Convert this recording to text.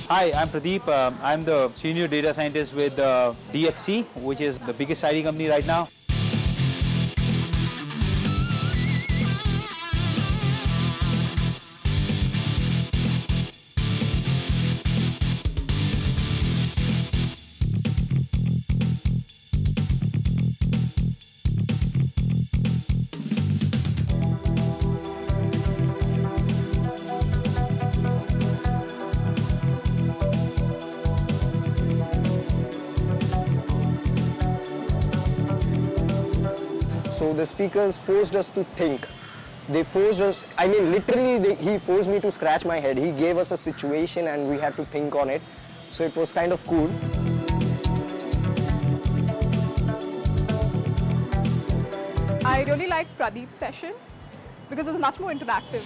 Hi, I'm Pradeep. I'm the senior data scientist with DXC, which is the biggest IT company right now. So the speakers forced us to think. They forced us, literally he forced me to scratch my head. He gave us a situation and we had to think on it. So it was kind of cool. I really liked Pradeep's session because it was much more interactive.